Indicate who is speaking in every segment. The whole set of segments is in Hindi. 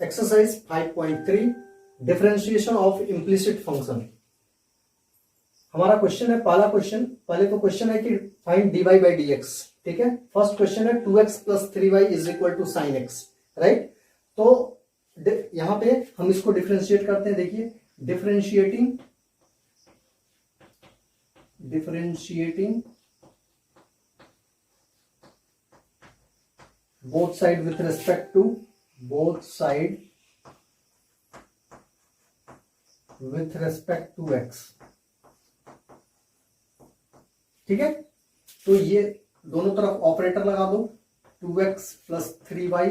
Speaker 1: Exercise 5.3 differentiation of implicit function. हमारा क्वेश्चन है, पहला क्वेश्चन, पहले तो क्वेश्चन है कि find dy by d x. ठीक है, फर्स्ट क्वेश्चन है 2x plus 3y is equal to sine x, right. तो यहां पे हम इसको डिफरेंशिएट करते हैं। देखिए, differentiating both side with respect to x। ठीक है, तो ये दोनों तरफ ऑपरेटर लगा दो, 2x plus 3y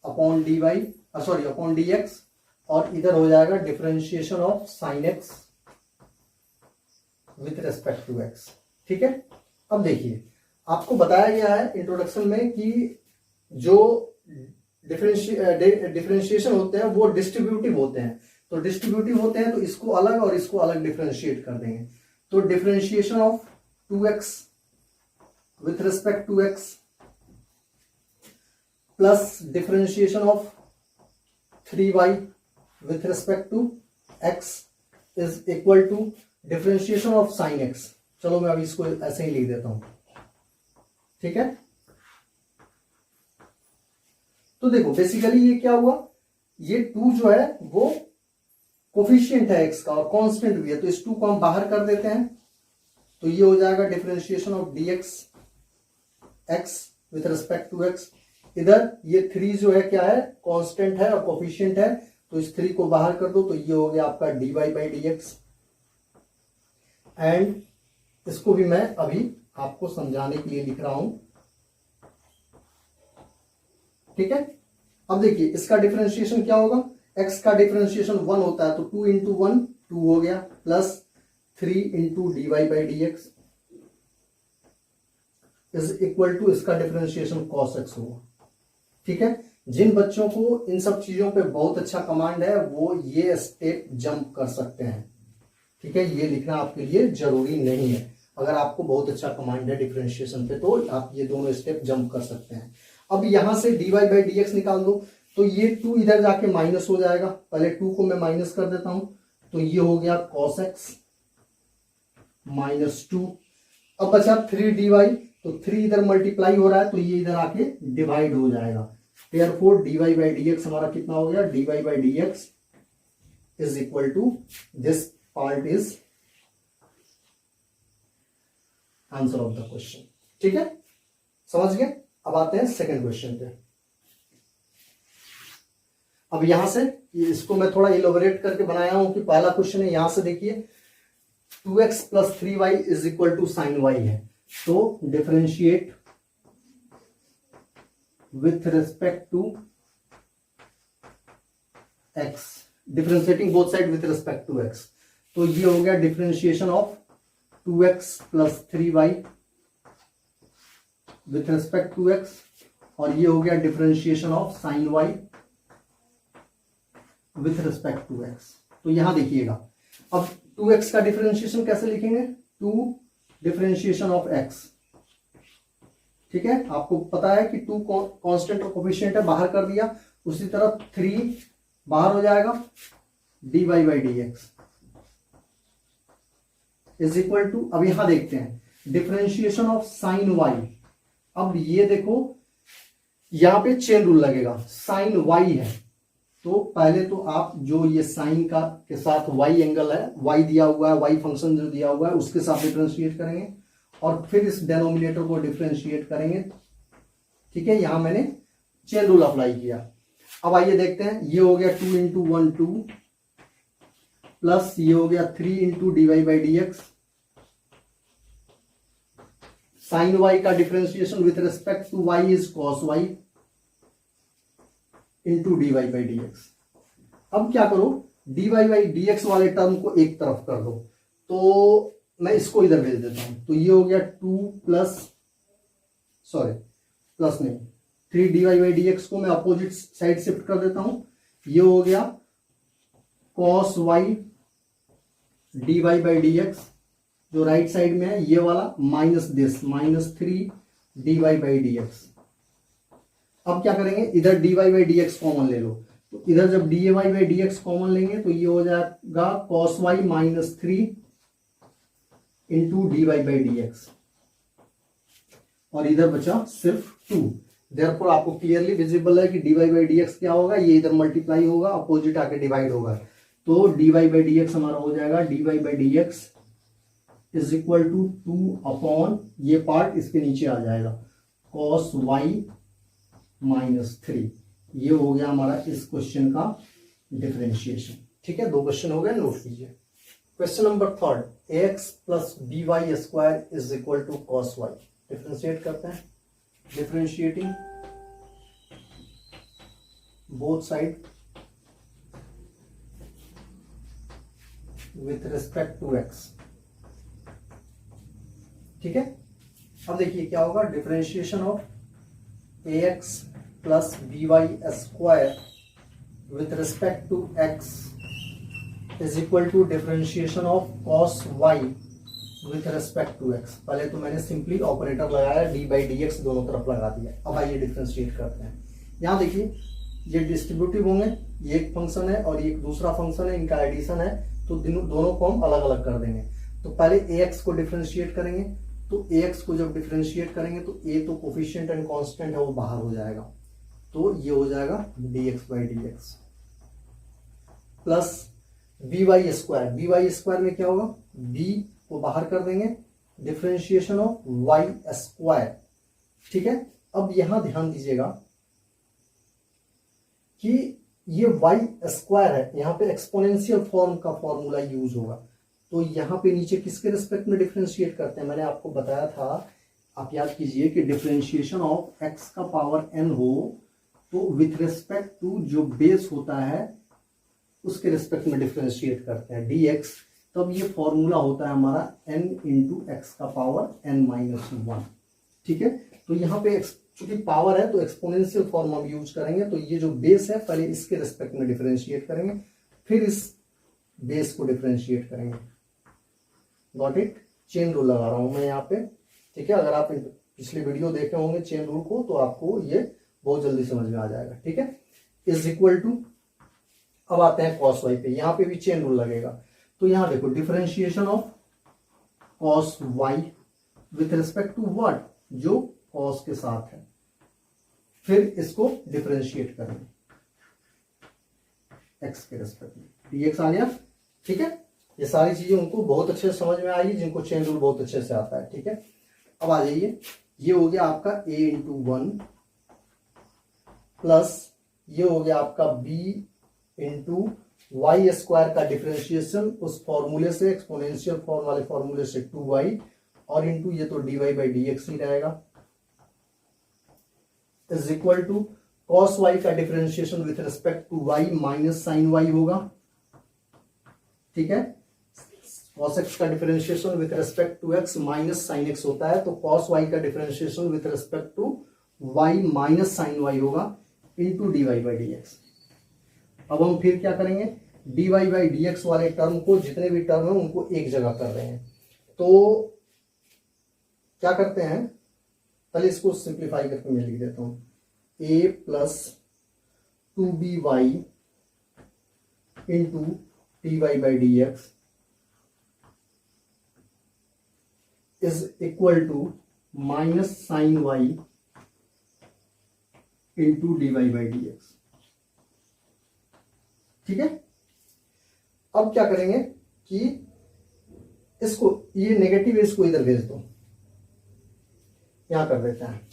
Speaker 1: upon d y, sorry upon d x, और इधर हो जाएगा differentiation of sine x with respect to x. ठीक है, अब देखिए, आपको बताया गया है इंट्रोडक्शन में कि जो डिफरेंशिएशन होते हैं वो डिस्ट्रीब्यूटिव होते हैं। तो डिस्ट्रीब्यूटिव होते हैं तो इसको अलग और इसको अलग डिफरेंशिएट कर देंगे। तो differentiation of 2x with respect to x plus differentiation of 3y with respect to x is equal to differentiation of sine x। चलो मैं अभी इसको ऐसे ही लिख देता हूं। ठीक है, तो देखो बेसिकली ये क्या हुआ, ये 2 जो है वो कोफिशिएंट है x का और कांस्टेंट भी है, तो इस 2 को हम बाहर कर देते हैं। तो ये हो जाएगा differentiation of dx x with respect to x। इधर ये 3 जो है क्या है, कांस्टेंट है और कोफिशिएंट है, तो इस 3 को बाहर कर दो, तो ये हो गया आपका dy by d x. And इसको भी मैं अभी आपको समझाने के लिए लिख रहा हूं। ठीक है, अब देखिए इसका डिफरेंशिएशन क्या होगा, x का डिफरेंशिएशन 1 होता है, तो 2 इंटू 1 2 हो गया, plus 3 into d y by d x is equal to इसका डिफरेंशिएशन cos x होगा। ठीक है, जिन बच्चों को इन सब चीजों पे बहुत अच्छा कमांड है वो ये स्टेप जंप कर सकते हैं। ठीक है, ये लिखना आपके लिए जरूरी नहीं है। अगर आपको बहुत अच्छा कमांड है डिफरेंशिएशन पे तो आप ये दोनों स्टेप जंप कर सकते हैं। अब यहां से dy बाई डी एक्स निकाल दो, तो ये 2 इधर जाके माइनस हो जाएगा। पहले 2 को मैं माइनस कर देता हूं, तो ये हो गया cos x माइनस 2। अब बचा 3dy, तो 3 इधर मल्टीप्लाई हो रहा है, तो ये इधर आके डिवाइड हो जाएगा। Therefore dy by d x हमारा कितना हो गया, dy by d x is equal to this part is answer of the question. ठीक है, समझ गए। अब आते हैं सेकंड क्वेश्चन पे। अब यहां से इसको मैं थोड़ा इलोबरेट करके बनाया हूं कि पहला क्वेश्चन है, यहां से देखिए 2x plus 3y is equal to sine y है, तो differentiate with respect to x, differentiating both side with respect to x। तो ये हो गया differentiation of 2x plus 3y with respect to x, और ये हो गया differentiation of sine y with respect to x। तो यहां देखिएगा, अब 2x का डिफरेंशिएशन कैसे लिखेंगे, 2 डिफरेंशिएशन ऑफ x। ठीक है, आपको पता है कि 2 कांस्टेंट और कोफिशिएंट है, बाहर कर दिया। उसी तरह 3 बाहर हो जाएगा, dy by d x is equal to, अब यहां देखते हैं डिफरेंशिएशन ऑफ साइन y। अब ये देखो यहां पे चेन रूल लगेगा, साइन y है, तो पहले तो आप जो ये साइन का के साथ y एंगल है, y दिया हुआ है, y फंक्शन जो दिया हुआ है उसके साथ डिफरेंशिएट करेंगे, और फिर इस डेनोमिनेटर को डिफरेंशिएट करेंगे। ठीक है, यहां मैंने चेन रूल अप्लाई किया। अब आइए देखते हैं, ये हो गया 2 इंटू 1 2, प्लस ये हो गया 3 into d y by d x. Sine y का differentiation with respect to y is cos y into d y by d x. अब क्या करो, dy बाई डी एक्स वाले टर्म को एक तरफ कर दो, तो मैं इसको इधर भेज देता हूं। तो ये हो गया 2 प्लस, सॉरी प्लस नहीं, 3 dy बाई डी एक्स को मैं अपोजिट साइड शिफ्ट कर देता हूं। ये हो गया cos y dy by d x, जो राइट साइड में है ये वाला, minus this minus 3 dy by d x. अब क्या करेंगे, इधर dy by d x common ले लो, तो इधर जब dy by d x common लेंगे तो ये हो जाएगा cos y minus 3 into dy by d x, और इधर बचा सिर्फ 2। देयरफॉर आपको क्लियरली विजिबल है कि dy बाई डी एक्स क्या होगा, ये इधर मल्टीप्लाई होगा, अपोजिट आके डिवाइड होगा, तो dy बाई डी एक्स हमारा हो जाएगा dy by d x is equal to 2 upon, ये पार्ट इसके नीचे आ जाएगा, cos y माइनस 3। ये हो गया हमारा इस क्वेश्चन का डिफरेंशिएशन। ठीक है, 2 क्वेश्चन हो गए, नोट कीजिए। Question number 3, ax plus b y square is equal to cos y. Differentiate करते हैं, differentiating both side with respect to x। ठीक है, अब देखिए क्या होगा, differentiation of ax plus b y square with respect to x is equal to differentiation of cos y with respect to x। पहले तो मैंने सिंपली ऑपरेटर लगाया, डी बाई डी एक्स दोनों तरफ लगा दिया। अब आइए डिफरेंशिएट करते हैं। यहाँ देखिए ये डिस्ट्रीब्यूटिव होंगे, ये एक फंक्शन है और ये एक दूसरा फंक्शन है, इनका एडिशन है, तो दोनों को हम अलग अलग कर देंगे। तो पहले ax को डिफरेंशिएट करेंगे, तो ax को जब डिफरेंशिएट करेंगे तो a तो कोफिशिएंट एंड कांस्टेंट है, वो बाहर हो जाएगा, तो ये हो जाएगा dx by d x plus b y square. B y square में क्या होगा, b को बाहर कर देंगे, डिफरेंशिएशन ऑफ y स्क्वायर। ठीक है, अब यहां ध्यान दीजिएगा कि ये y स्क्वायर है, यहां पे एक्सपोनेंशियल फॉर्म का फॉर्मूला यूज होगा, तो यहां पे नीचे किसके रिस्पेक्ट में डिफरेंशिएट करते हैं, मैंने आपको बताया था, आप याद कीजिए कि डिफरेंशिएशन ऑफ x का पावर n हो तो विथ रिस्पेक्ट टू जो बेस होता है उसके रिस्पेक्ट में डिफरेंशिएट करते हैं dx। तब ये फॉर्मूला होता है हमारा n इंटू एक्स का पावर n माइनस 1। ठीक है, तो यहाँ पे चूंकि पावर है तो एक्सपोनेंशियल फॉर्म हम यूज करेंगे, तो ये जो बेस है पहले इसके रिस्पेक्ट में डिफरेंशिएट करेंगे, फिर इस बेस को डिफरेंशिएट करेंगे। गॉट इट, चेन रूल लगा रहा हूं मैं यहाँ पे। ठीक है, अगर आप पिछले वीडियो देखे होंगे चेन रूल को तो आपको ये बहुत जल्दी समझ में आ जाएगा। ठीक है, इज इक्वल टू, अब आते हैं कॉस वाई पे, यहाँ पे भी चेन रूल लगेगा, तो यहां देखो differentiation of cos y with respect to what, जो कॉस के साथ है, फिर इसको डिफरेंशिएट करेंगे एक्स के रिस्पेक्ट में, dx आ गया। ठीक है, ये सारी चीजें उनको बहुत अच्छे से समझ में आई जिनको चेन रूल बहुत अच्छे से आता है। ठीक है, अब आ जाइए, ये हो गया आपका a इंटू 1 प्लस ये हो गया आपका b इंटू वाई स्क्वायर का डिफरेंशिएशन उस फॉर्मूले से, एक्सपोनेंशियल फॉर्म वाले फॉर्मूले से 2y, और इंटू ये तो dy बाई डी एक्स ही रहेगा, is equal to cos y का differentiation with respect to y minus sine y होगा। ठीक है, cos x का differentiation with respect to x minus sine x होता है, तो cos y का differentiation with respect to y minus sine y होगा into dy by d x. अब हम फिर क्या करेंगे, dy बाई डी एक्स वाले टर्म को, जितने भी टर्म है उनको एक जगह कर रहे हैं, तो क्या करते हैं, पहले इसको सिंप्लीफाई करके मैं लिख देता हूं, a plus 2by into dy by d x is equal to minus sine y into dy by d x. ठीक है, अब क्या करेंगे कि इसको, ये नेगेटिव है, इसको इधर भेज दो, यहां कर देते हैं,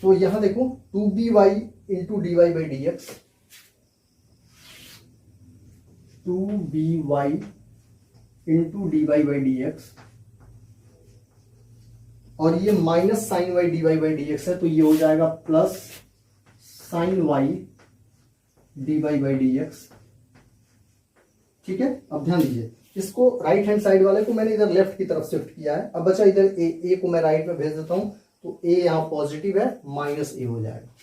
Speaker 1: तो यहां देखो 2by into dy by d x, 2by into dy by d x, और ये minus sine y dy by d x है, तो ये हो जाएगा plus sine y dy by d x. ठीक है, अब ध्यान दीजिए, इसको राइट हैंड साइड वाले को मैंने इधर लेफ्ट की तरफ शिफ्ट किया है, अब बचा इधर ए को मैं राइट में भेज देता हूं, तो a यहां पॉजिटिव है, माइनस a हो जाएगा।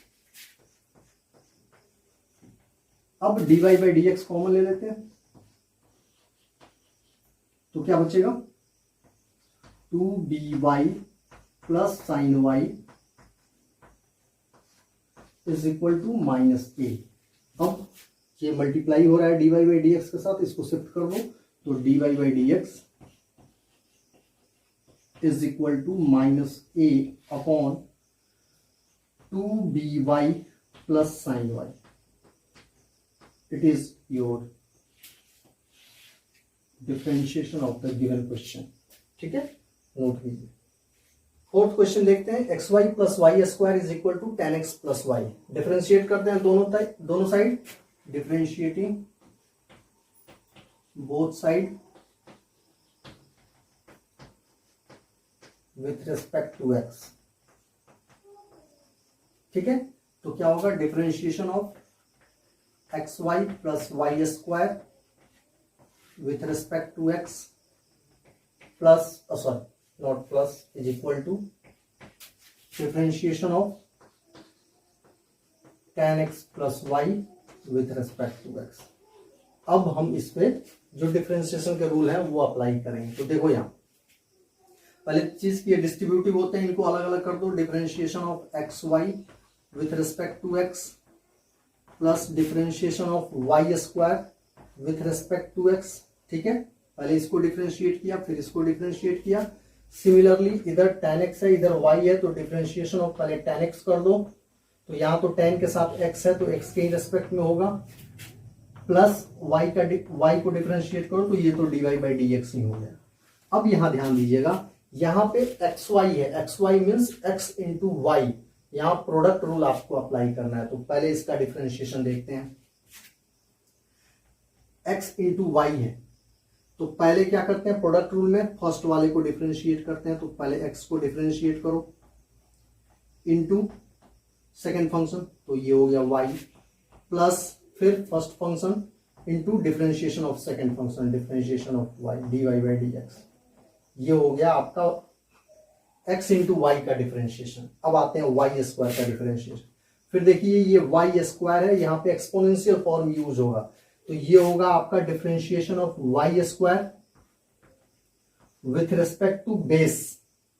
Speaker 1: अब dy by d x common ले लेते हैं, तो क्या बचेगा, 2by plus sine y is equal to minus a. अब ये मल्टीप्लाई हो रहा है dy बाई डी एक्स के साथ, इसको शिफ्ट कर दो तो dy by d x is equal to minus a upon 2by plus sine y. It is your differentiation of the given question. ठीक है, नोट कीजिए। फोर्थ क्वेश्चन देखते हैं। X y plus y square is equal to 10x plus y. Differentiate करते हैं दोनों side. Differentiating both side with respect to x। ठीक है, तो क्या होगा? Differentiation of x y plus y square with respect to x plus not plus is equal to differentiation of tan x plus y with respect to x। अब हम इस पे जो डिफरेंशिएशन के रूल है वो अप्लाई करेंगे। तो देखो यहाँ पहले चीज की डिस्ट्रीब्यूटिव होते हैं, इनको अलग अलग कर दो। Differentiation of x y with respect to x plus differentiation of y square with respect to x. ठीक है, पहले इसको डिफरेंशिएट किया, फिर इसको डिफरेंशिएट किया। सिमिलरली इधर tan x है, इधर y है, तो डिफरेंशिएशन ऑफ पहले tan x कर दो। तो यहां तो tan के साथ x है तो x के रेस्पेक्ट में होगा, प्लस y को डिफरेंशिएट करो तो ये तो dy बाई डी एक्स ही हो गया। अब यहां ध्यान दीजिएगा, यहां पे xy है, xy means x into y. यहां प्रोडक्ट रूल आपको अप्लाई करना है। तो पहले इसका डिफरेंशिएशन देखते हैं। x इंटू वाई है तो पहले क्या करते हैं? प्रोडक्ट रूल में फर्स्ट वाले को डिफरेंशिएट करते हैं। तो पहले x को डिफरेंशिएट करो इनटू सेकेंड फंक्शन, तो ये हो गया y, प्लस फिर first function into differentiation of second function, differentiation of y dy by d x. ये हो गया आपका x इंटू वाई का डिफरेंशिएशन। अब आते हैं y स्क्वायर का डिफरेंशिएशन। फिर देखिए ये y स्क्वायर है, यहाँ पे एक्सपोनेंशियल फॉर्म यूज होगा, तो ये होगा आपका differentiation of y square with respect to base.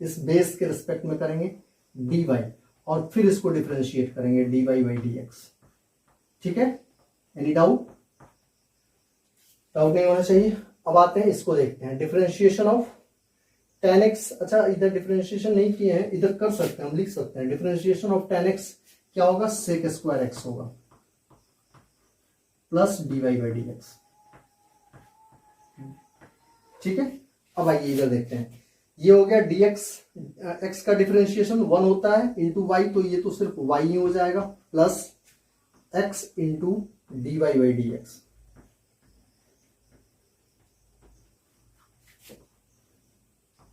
Speaker 1: इस बेस के रिस्पेक्ट में करेंगे dy और फिर इसको डिफरेंशिएट करेंगे dy बाई डी एक्स। ठीक है, एनी डाउट? डाउट नहीं होना चाहिए। अब आते हैं इसको देखते हैं। डिफरेंशिएशन ऑफ tan x, अच्छा इधर डिफरेंशिएशन नहीं किए हैं, इधर कर सकते हैं, हम लिख सकते हैं। डिफरेंशिएशन ऑफ tan x क्या होगा? सेक स्क्वायर x होगा plus dy by d x. ठीक है, अब आइए इधर देखते हैं। ये हो गया dx, x का डिफरेंशिएशन 1 होता है इंटू वाई, तो ये तो सिर्फ y ही हो जाएगा, plus x into dy by d x.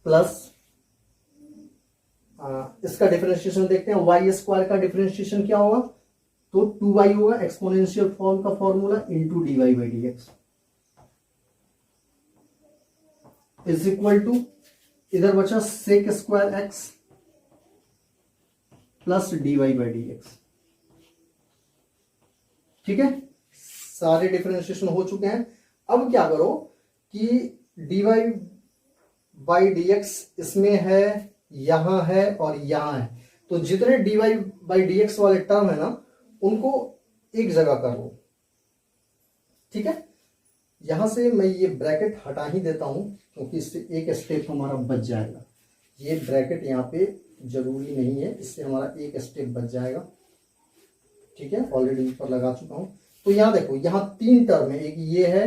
Speaker 1: Plus इसका डिफरेंशिएशन देखते हैं। वाई स्क्वायर का डिफरेंशिएशन क्या होगा? तो 2y होगा, एक्सपोनेंशियल फॉर्म का formula, into dy by d x is equal to, इधर बचा sec square x plus dy by d x. ठीक है, सारे डिफरेंशिएशन हो चुके हैं। अब क्या करो कि dy बाई डी एक्स इसमें है, यहां है और यहां है, तो जितने dy बाई डी एक्स वाले टर्म है ना उनको एक जगह कर लो। ठीक है, यहां से मैं ये ब्रैकेट हटा ही देता हूं क्योंकि इससे एक स्टेप हमारा बच जाएगा। ये ब्रैकेट यहाँ पे जरूरी नहीं है, इससे हमारा एक स्टेप बच जाएगा। ठीक है, ऑलरेडी ऊपर लगा चुका हूं। तो यहां देखो, यहां 3 टर्म है, एक ये है,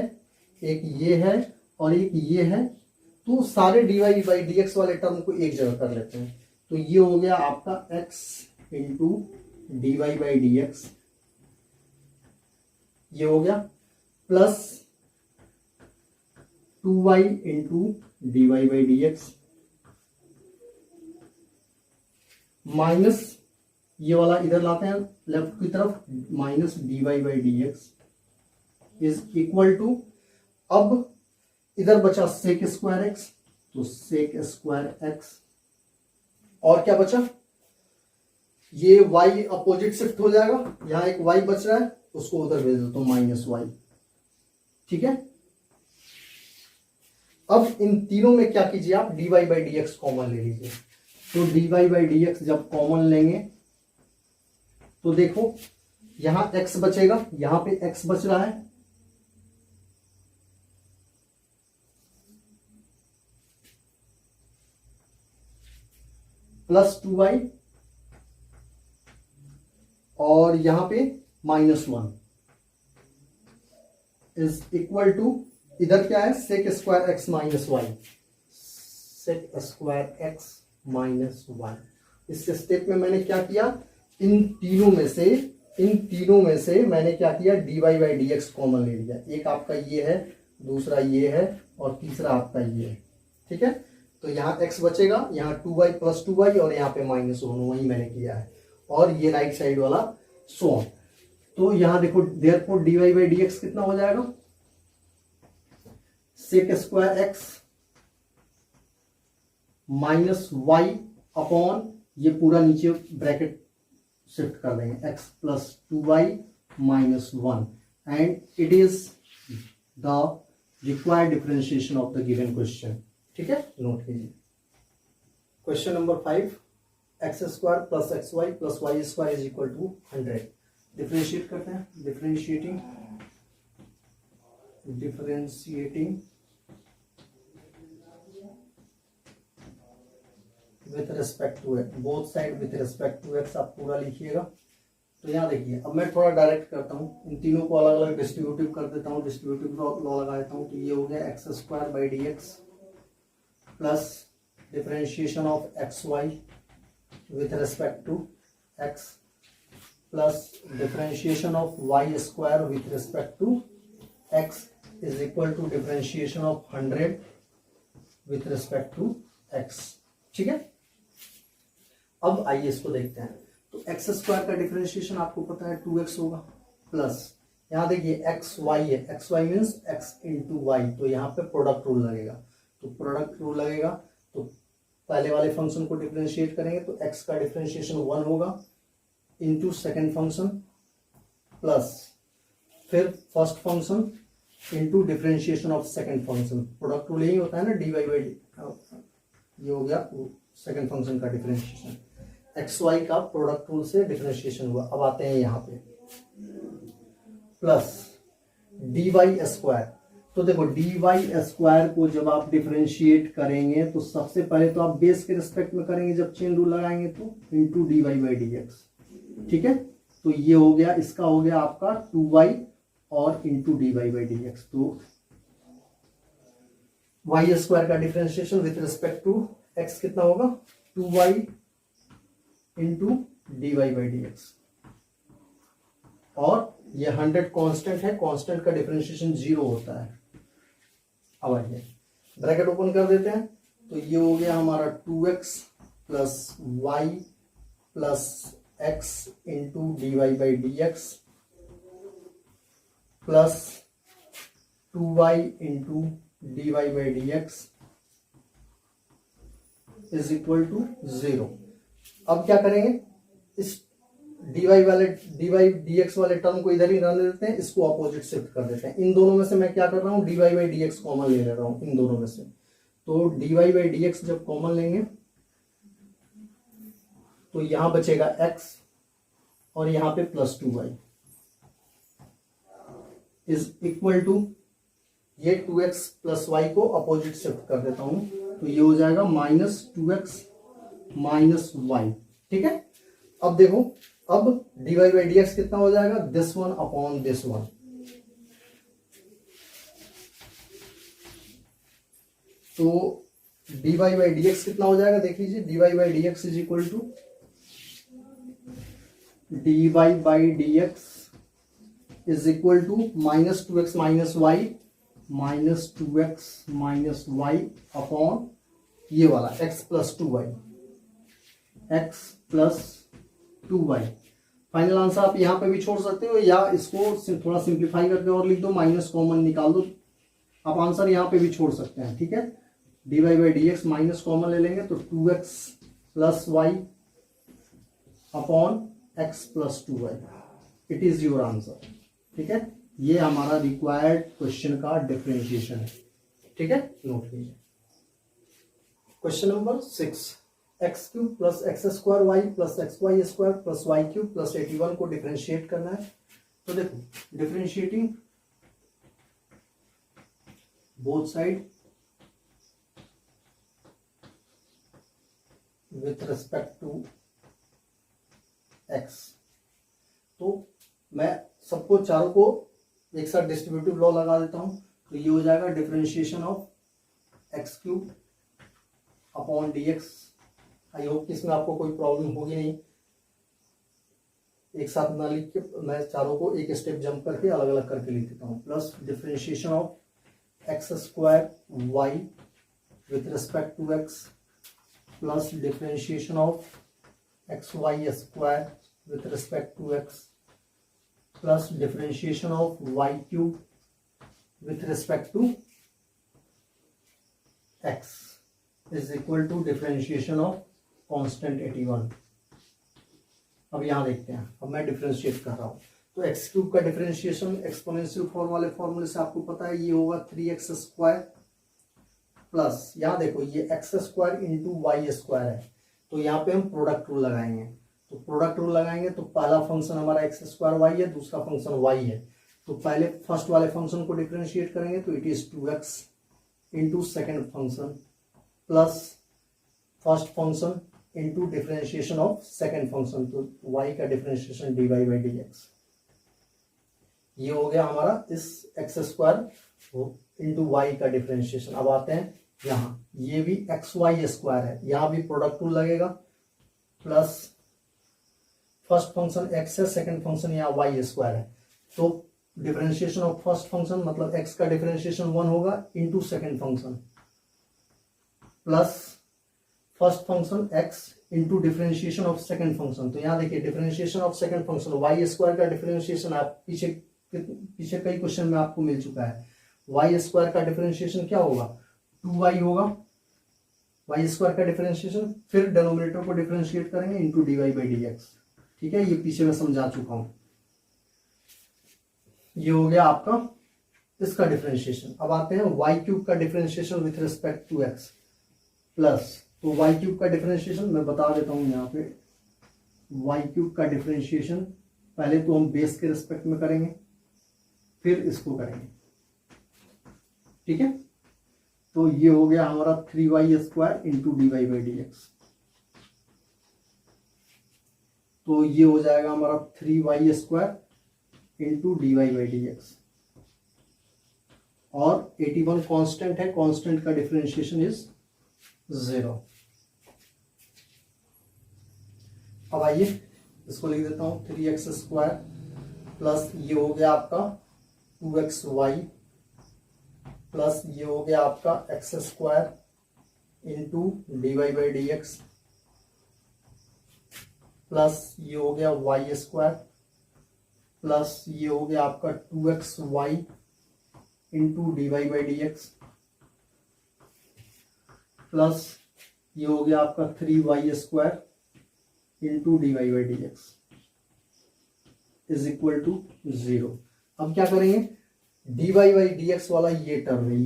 Speaker 1: एक ये है और एक ये है। तो सारे dy बाई डी एक्स वाले टर्म को एक जगह कर लेते हैं। तो ये हो गया आपका x into dy by d x, ये हो गया, plus 2y into dy by d x, minus ये वाला इधर लाते हैं लेफ्ट की तरफ, minus dy by d x is equal to, अब इधर बचा सेक स्क्वायर x, तो सेक स्क्वायर x, और क्या बचा? ये y अपोजिट शिफ्ट हो जाएगा, यहां एक y बच रहा है, उसको उधर भेज दो तो माइनस y। ठीक है, अब इन तीनों में क्या कीजिए आप, dy by d x common ले लीजिए। तो dy बाई डी एक्स जब कॉमन लेंगे तो देखो यहां x बचेगा, यहां पे x बच रहा है, प्लस 2y और यहां पे -1 इज इक्वल टू, इधर क्या है, sec square x minus y, sec square x minus y. इस स्टेप में मैंने क्या किया, इन तीनों में से मैंने क्या किया, dy by d x common ले लिया। एक आपका ये है, दूसरा ये है और तीसरा आपका ये है, ठीक है। तो यहाँ x बचेगा, यहाँ 2y प्लस 2y और यहाँ पे -1, वही मैंने किया है, और ये राइट साइड वाला सो ऑन। तो यहाँ देखो therefore dy by d x कितना हो जाएगा, sec square x minus y upon, ये पूरा नीचे ब्रैकेट शिफ्ट कर देंगे, x plus 2y minus 1 and it is the required differentiation of the given question, ठीक है। नोट कीजिए question number 5, x square plus x y plus y square is equal to 100। Differentiate करते हैं, differentiating with respect to x, both side with respect to x आप पूरा लिखिएगा। तो यहाँ देखिए, अब मैं थोड़ा डायरेक्ट करता हूँ, इन तीनों को अलग अलग डिस्ट्रीब्यूटिव कर देता हूँ, डिस्ट्रीब्यूटिव लॉ लगा देता हूँ। तो ये हो गया x square by d x plus differentiation of x y with respect to x plus differentiation of y square with respect to x is equal to differentiation of 100 with respect to x, ठीक है। अब आइए इसको देखते हैं। तो एक्स स्क्वायर का डिफरेंशिएशन आपको पता है 2x होगा, प्लस यहां देखिए एक्स वाई है, x y means x into y, तो यहाँ पे प्रोडक्ट रूल लगेगा। तो प्रोडक्ट रूल लगेगा तो पहले वाले फंक्शन को डिफरेंशिएट करेंगे तो x का डिफरेंशिएशन 1 होगा इंटू सेकेंड फंक्शन प्लस फिर first function into differentiation of second function. Product rule यही होता है ना, डी वाई बाई डी, ये हो गया सेकेंड फंक्शन का डिफरेंशिएशन। एक्स वाई का प्रोडक्ट रूल से डिफरेंशिएशन हुआ। अब आते हैं यहाँ पे प्लस डी वाई स्क्वायर। तो देखो डी वाई स्क्वायर को जब आप डिफरेंशिएट करेंगे तो सबसे पहले तो आप बेस के रिस्पेक्ट में करेंगे, जब चेन रूल लगाएंगे तो into d y by d x, ठीक है। तो ये हो गया, इसका हो गया आपका 2y और into d y by d x. तो वाई स्क्वायर का differentiation with respect to x कितना होगा, 2y into d y by d x, और ये 100 कांस्टेंट है, कांस्टेंट का डिफरेंशिएशन 0 होता है। अब आइए ब्रैकेट ओपन कर देते हैं। तो ये हो गया हमारा 2x plus y plus x into d y by d x plus 2y into d y by d x is equal to 0। अब क्या करेंगे, इस डी वाई डी एक्स वाले टर्म को इधर ही रहने देते हैं, इसको अपोजिट शिफ्ट कर देते हैं। इन दोनों में से मैं क्या कर रहा हूं, d y by d x common ले रहा हूं इन दोनों में से। तो d y by d x जब कॉमन लेंगे तो यहां बचेगा x और यहां पे plus 2y is equal to, ये 2x प्लस वाई को अपोजिट शिफ्ट कर देता हूं, तो ये हो जाएगा -2x माइनस वाई, ठीक है। अब देखो, अब d y by d x कितना हो जाएगा, this one upon this one. तो d y by d x कितना हो जाएगा, देख लीजिए, d y by d x is equal to d y by d x is equal to -2x minus y -2x minus y upon ये वाला x plus 2y, x plus 2y। Final answer आप यहां पे भी छोड़ सकते हो या इसको थोड़ा सिंप्लीफाई करके और लिख दो, माइनस कॉमन निकाल दो, आप आंसर यहां पे भी छोड़ सकते हैं, ठीक है। D y by d x minus common ले लेंगे तो 2x plus y upon x plus 2y, it is your answer, ठीक है। ये हमारा रिक्वायर्ड क्वेश्चन का डिफरेंशिएशन है, ठीक है। नोट कीजिए question number 6, x cube plus x square y plus x y square plus y cube plus 81 को डिफरेंशिएट करना है। तो देखो differentiating both side with respect to x. तो मैं सबको चारों को एक साथ डिस्ट्रीब्यूटिव लॉ लगा देता हूं। तो ये हो जाएगा differentiation of x cube upon d x. I hope कि इसमें आपको कोई प्रॉब्लम होगी नहीं। एक साथ ना लिख के मैं चारों को एक स्टेप जंप करके अलग अलग करके लिख देता हूँ। Plus differentiation of x square y with respect to x plus differentiation of x y square with respect to x plus differentiation of y cube with respect to x is equal to differentiation of constant 81। अब यहां देखते हैं, अब मैं डिफरेंशिएट कर रहा हूं। तो एक्स क्यूब का डिफरेंशिएशन एक्सपोनेंशियल फॉर्म वाले फॉर्मूले से आपको पता है, ये होगा 3x स्क्वायर प्लस यहां देखो ये x square into y square है। तो यहाँ पे हम प्रोडक्ट रूल लगाएंगे। तो प्रोडक्ट रूल लगाएंगे तो पहला फंक्शन हमारा एक्स स्क्वायर वाई है, दूसरा फंक्शन वाई है। तो पहले फर्स्ट वाले फंक्शन को डिफरेंशिएट करेंगे तो it is 2x into second function plus first function into differentiation of second function. तो y का differentiation dy by d x. ये हो गया हमारा इस एक्स स्क्वायर इंटू वाई का डिफरेंशिएशन। अब आते हैं यहाँ, ये भी एक्स वाई स्क्वायर है, यहाँ भी प्रोडक्ट रूल लगेगा। प्लस फर्स्ट फंक्शन एक्स है, सेकेंड फंक्शन यहाँ वाई स्क्वायर है। तो डिफरेंशिएशन ऑफ फर्स्ट फंक्शन मतलब एक्स का डिफरेंशिएशन 1 होगा into second function plus first function x into differentiation of second function. तो यहाँ देखिए differentiation of second function y square का डिफरेंशिएशन आप पीछे कई क्वेश्चन में आपको मिल चुका है। वाई स्क्वायर का डिफरेंशिएशन क्या होगा, 2y होगा वाई स्क्वायर का डिफरेंशिएशन, फिर डिनोमिनेटर को डिफरेंशिएट करेंगे into dy by d x. ठीक है, ये पीछे मैं समझा चुका हूं। ये हो गया आपका इसका डिफरेंशिएशन। अब आते हैं वाई क्यूब का differentiation with respect to x plus, तो वाई क्यूब का डिफरेंशिएशन मैं बता देता हूं यहाँ पे। वाई क्यूब का डिफरेंशिएशन पहले तो हम बेस के रिस्पेक्ट में करेंगे, फिर इसको करेंगे। ठीक है, तो ये हो गया हमारा 3y square into d y by d x. तो ये हो जाएगा हमारा 3y square into d y by d x. और 81 कांस्टेंट है, कांस्टेंट का डिफरेंशिएशन इज 0। अब आइए इसको लिख देता हूं 3x स्क्वायर प्लस ये हो गया आपका 2xy प्लस ये हो गया आपका x square into d y by d x plus ये हो गया वाई स्क्वायर प्लस ये हो गया आपका 2xy into d y by d x plus ये हो गया आपका 3y square into d y by d x is equal to 0। अब क्या करेंगे, d y by d x वाला ये टर्म है,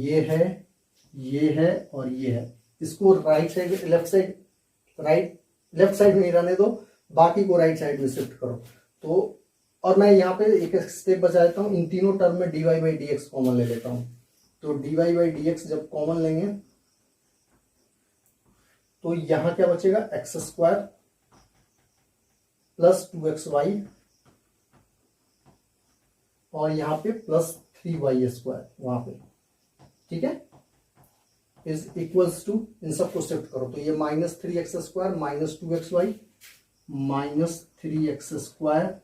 Speaker 1: ये है और ये है, इसको राइट साइड लेफ्ट साइड में ही रहने दो, बाकी को राइट साइड में शिफ्ट करो। तो और मैं यहाँ पे एक स्टेप बचा देता हूँ, इन तीनों टर्म में d y by d x common ले लेता हूँ। तो d y by d x जब कॉमन लेंगे तो यहां क्या बचेगा, एक्स स्क्वायर प्लस 2xy और यहां पे प्लस 3y स्क्वायर वहां पे। ठीक है, इज इक्वल्स टू, इन सबको शिफ्ट करो। तो ये -3x square minus 2xy minus 3x square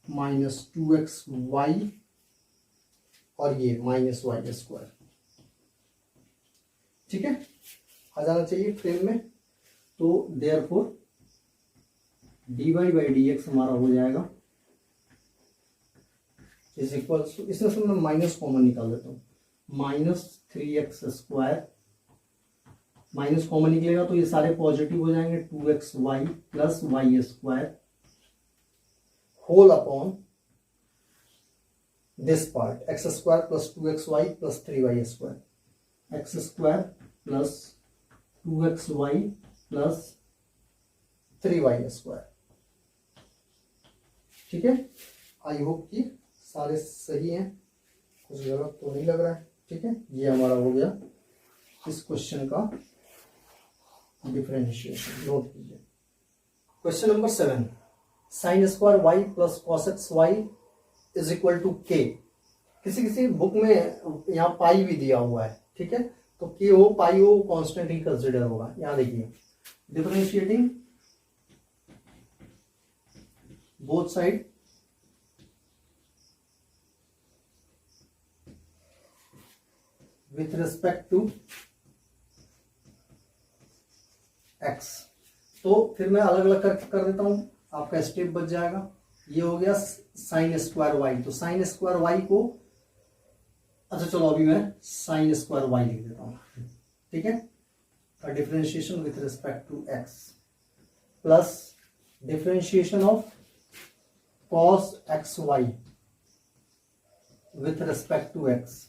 Speaker 1: minus 2xy और ये माइनस y स्क्वायर। ठीक है, आ जाना चाहिए फ्रेम में। तो therefore d y by d x हमारा हो जाएगा इज इक्वल टू, इसमें से मैं माइनस कॉमन निकाल देता हूं, -3x स्क्वायर, माइनस कॉमन निकलेगा तो ये सारे पॉजिटिव हो जाएंगे, 2xy plus y square whole upon this part x square plus 2xy plus 3y square, x square plus 2xy plus 3y²। ठीक है, आई होप कि सारे सही हैं, कुछ गलत तो नहीं लग रहा है। ठीक है, ये हमारा हो गया इस क्वेश्चन का डिफरेंशिएशन। नोट कीजिए। Question number 7, sin² y plus cos y is equal to k। किसी किसी बुक में यहाँ पाई भी दिया हुआ है। ठीक है, तो k हो पाई हो कांस्टेंट ही कंसिडर होगा। यहाँ देखिए, differentiating both side with respect to x। तो फिर मैं अलग अलग कर देता हूं, आपका स्टेप बच जाएगा। ये हो गया sin² y। तो sin² y को, अच्छा चलो अभी मैं sin² y लिख देता हूं। ठीक है, differentiation with respect to x plus differentiation of cos xy with respect to x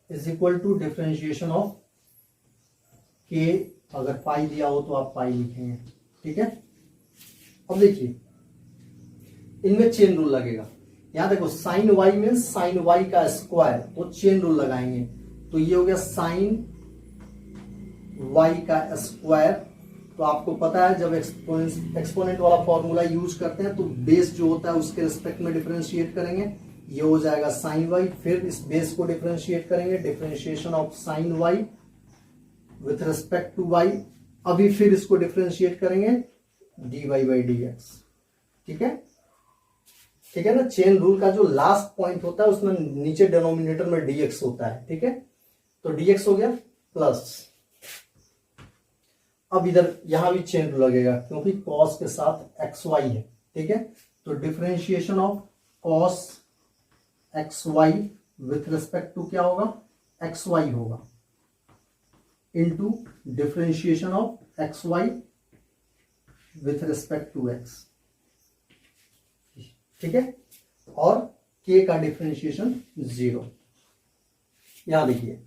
Speaker 1: is equal to differentiation of k। अगर पाई दिया हो तो आप पाई लिखेंगे। ठीक है, अब देखिए इनमें चेन रूल लगेगा। यहां देखो sine y means sine y का स्क्वायर, तो चेन रूल लगाएंगे। तो ये हो गया साइन y का स्क्वायर। तो आपको पता है जब एक्सपोनेंट वाला फॉर्मूला यूज करते हैं तो बेस जो होता है उसके रिस्पेक्ट में डिफरेंशिएट करेंगे। ये हो जाएगा साइन y, फिर इस बेस को डिफरेंशिएट करेंगे, differentiation of sine y with respect to y। अभी फिर इसको डिफरेंशिएट करेंगे dy/dx। ठीक है, ठीक है ना। चेन रूल का जो लास्ट पॉइंट होता है उसमें नीचे डिनोमिनेटर में dx होता है। ठीक है, तो dx हो गया प्लस। अब इधर यहां भी चेन रूल लगेगा क्योंकि cos के साथ xy है। ठीक है, तो differentiation of cos xy with respect to क्या होगा, xy होगा, into differentiation of xy with respect to x। ठीक है, और k का डिफरेंशिएशन 0। यहां देखिए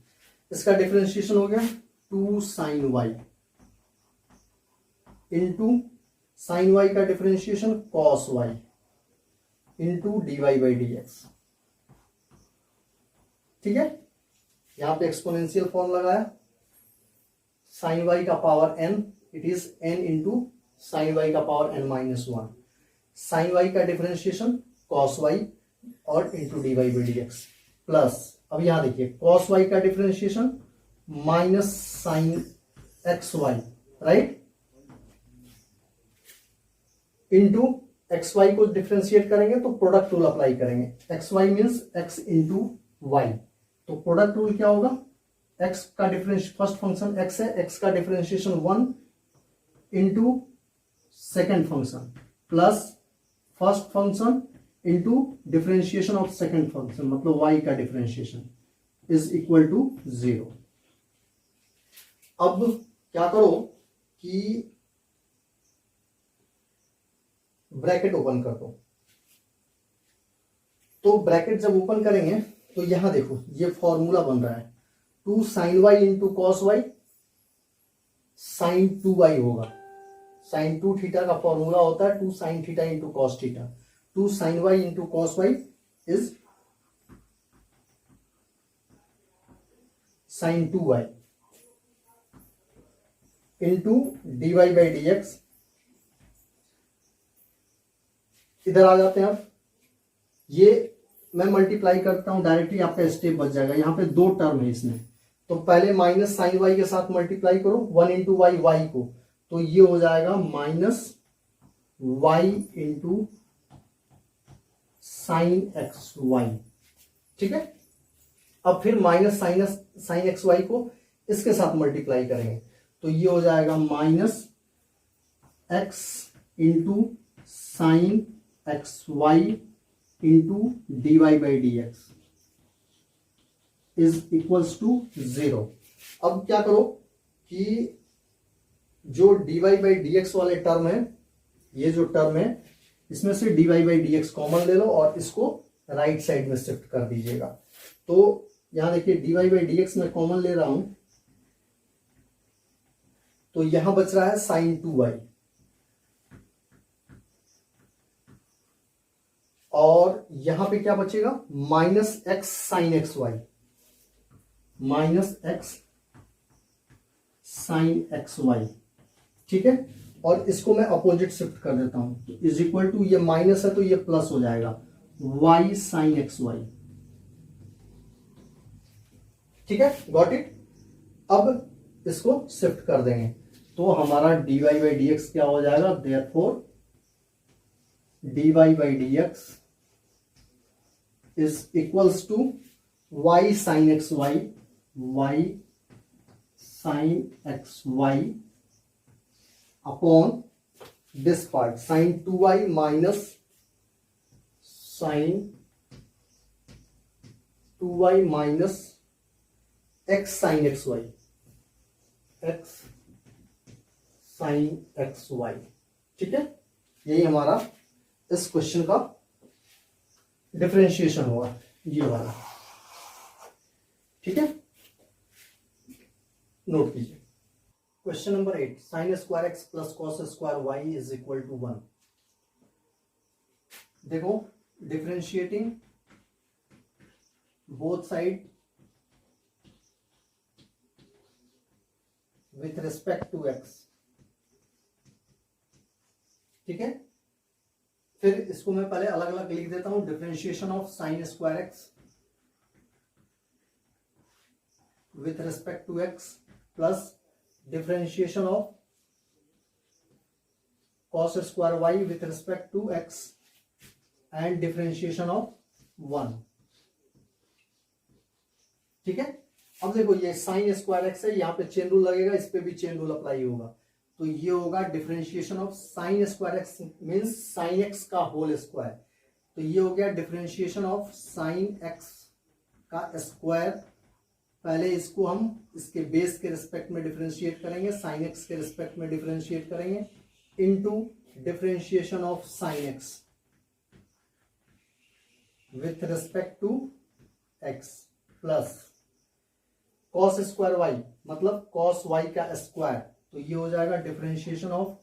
Speaker 1: इसका डिफरेंशिएशन हो गया 2 sin y into sine y का differentiation cos y into dy/dx। ठीक है, यहां पे एक्सपोनेंशियल फॉर्म लगाया, साइन y का power n, it is n into sine y का पावर n-1। साइन y का डिफरेंशिएशन cos y और इंटू dy/dx प्लस, अब यहां देखिए cos y का differentiation minus sine xy, right, into xy को डिफरेंशिएट करेंगे तो प्रोडक्ट रूल अप्लाई करेंगे। xy means x into y, तो प्रोडक्ट रूल क्या होगा, x का डिफरेंशिएशन, फर्स्ट फंक्शन x है, x का differentiation 1 into second function plus first function into differentiation of second function, मतलब y का डिफरेंशिएशन इज इक्वल टू 0। अब क्या करो कि ब्रैकेट ओपन कर दो। तो ब्रैकेट जब ओपन करेंगे तो यहां देखो ये फॉर्मूला बन रहा है 2 sin y into cos y sine 2y होगा। साइन 2 थीटा का फॉर्मूला होता है 2 sin theta into cos theta. 2 sin y into cos y is sine 2y into dy/dx। इधर आ जाते हैं। अब ये मैं मल्टीप्लाई करता हूं डायरेक्टली, आपका स्टेप बच जाएगा। यहां पे दो टर्म है इसमें, तो पहले माइनस साइन वाई के साथ मल्टीप्लाई करो 1 इंटू वाई वाई को, तो ये हो जाएगा minus y into sine x y. ठीक है, अब फिर माइनस साइन एक्स वाई को इसके साथ मल्टीप्लाई करेंगे तो ये हो जाएगा minus x into sine x y into dy/dx is equals to 0। अब क्या करो कि जो dy/dx वाले टर्म है, ये जो टर्म है इसमें से dy/dx कॉमन ले लो और इसको राइट साइड में शिफ्ट कर दीजिएगा। तो यहां देखिए dy/dx में कॉमन ले रहा हूं तो यहां बच रहा है साइन 2y। और यहां पे क्या बचेगा, minus x sine x y, minus x sine x y. ठीक है, और इसको मैं अपोजिट शिफ्ट कर देता हूं, तो इज इक्वल टू, ये माइनस है तो ये प्लस हो जाएगा, वाई साइन एक्स वाई। ठीक है, गॉट इट। अब इसको शिफ्ट कर देंगे तो हमारा dy बाई डी एक्स क्या हो जाएगा, therefore dy by d x is equals to y sine x y, y sine x y upon this part sine 2y minus sine 2y minus x sine x y, x sine x y. ठीक है, यही हमारा इस क्वेश्चन का डिफरेंशिएशन हुआ, ये वाला। ठीक है, नोट कीजिए। Question number 8, sine square x plus cos square y is equal to 1। देखो, differentiating both side with respect to x. ठीक है, फिर इसको मैं पहले अलग अलग लिख देता हूं, differentiation of sine square x with respect to x plus differentiation of cos square y with respect to x and differentiation of 1। ठीक है, अब देखो ये साइन स्क्वायर x है, यहां पे चेन रूल लगेगा, इस पे भी चेन रूल अप्लाई होगा, तो ये होगा differentiation of sine square x means sine x का होल स्क्वायर, तो ये हो गया डिफरेंशिएशन ऑफ साइन x का स्क्वायर। पहले इसको हम इसके बेस के रिस्पेक्ट में डिफरेंशिएट करेंगे, साइन एक्स के रिस्पेक्ट में डिफरेंशिएट करेंगे, into differentiation of sine x with respect to x plus cos square y, मतलब कॉस वाई का स्क्वायर, तो ये हो जाएगा डिफरेंशिएशन ऑफ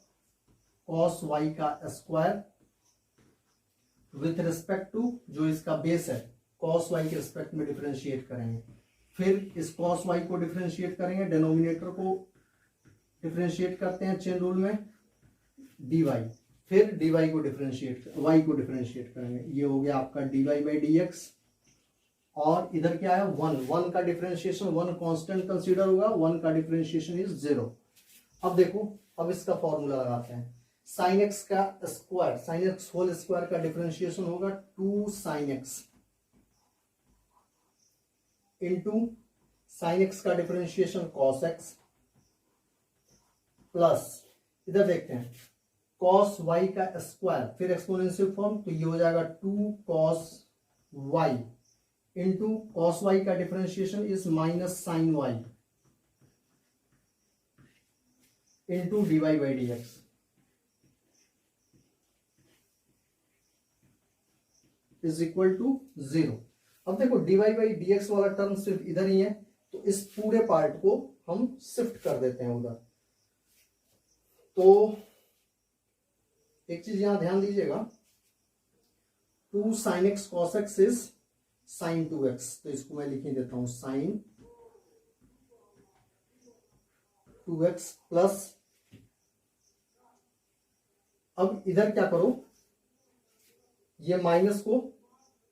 Speaker 1: कॉस वाई का स्क्वायर विथ रिस्पेक्ट टू जो इसका बेस है, कॉस वाई के रिस्पेक्ट में डिफरेंशिएट करेंगे। फिर इस कॉस वाई को डिफरेंशिएट करेंगे, डिनोमिनेटर को डिफरेंशिएट करते हैं चेन रूल में, dy, फिर dy को डिफरेंशिएट, y को डिफरेंशिएट करेंगे, ये हो गया आपका dy बाई डी एक्स। और इधर क्या है, 1 का डिफरेंशिएशन, 1 कांस्टेंट कंसीडर होगा, 1 का डिफरेंशिएशन इज 0। अब देखो, अब इसका फॉर्मूला लगाते हैं, साइन एक्स का square, sine x whole square का डिफरेंशिएशन होगा 2 sine x into sine x का डिफरेंशिएशन कॉस एक्स प्लस, इधर देखते हैं कॉस वाई का स्क्वायर, फिर एक्सपोनेंशियल फॉर्म, तो ये हो जाएगा 2 cos y into cos y का differentiation is minus sine y into d y by d x is equal to 0। अब देखो dy बाई डी एक्स वाला टर्म सिर्फ इधर ही है, तो इस पूरे पार्ट को हम शिफ्ट कर देते हैं उधर। तो एक चीज यहां ध्यान दीजिएगा, 2 sine x cos x is sine 2x, तो इसको मैं लिख ही देता हूं साइन 2x प्लस, अब इधर क्या करो, ये माइनस को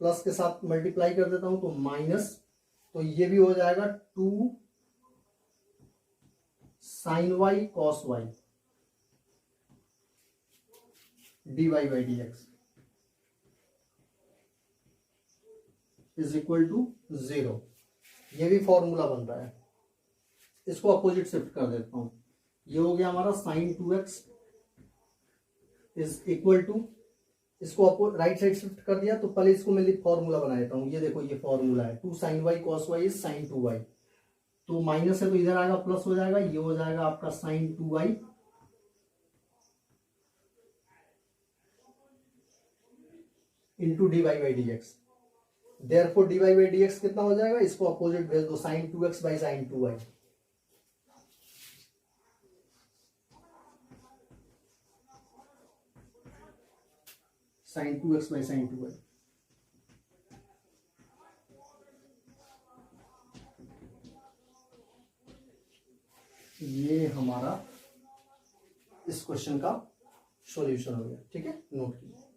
Speaker 1: प्लस के साथ मल्टीप्लाई कर देता हूं, तो माइनस, तो ये भी हो जाएगा 2 sine y cos y d y by d x is equal to 0। ये भी फॉर्मूला बन रहा है, इसको अपोजिट शिफ्ट कर देता हूं, ये हो गया हमारा sine 2x is equal to, इसको राइट साइड शिफ्ट कर दिया, तो पहले इसको मैं फॉर्मूला बना देता हूं, ये देखो ये फॉर्मूला है 2 sine y cos y is sine 2y, तो माइनस है तो इधर आएगा प्लस हो जाएगा, ये हो जाएगा आपका sine 2y into d y by d x. Therefore d y by d x कितना हो जाएगा, इसको अपोजिट भेज दो, sine 2x by sine 2y, sine 2x by sine 2y। ये हमारा इस क्वेश्चन का सॉल्यूशन हो गया। ठीक है, नोट कीजिए।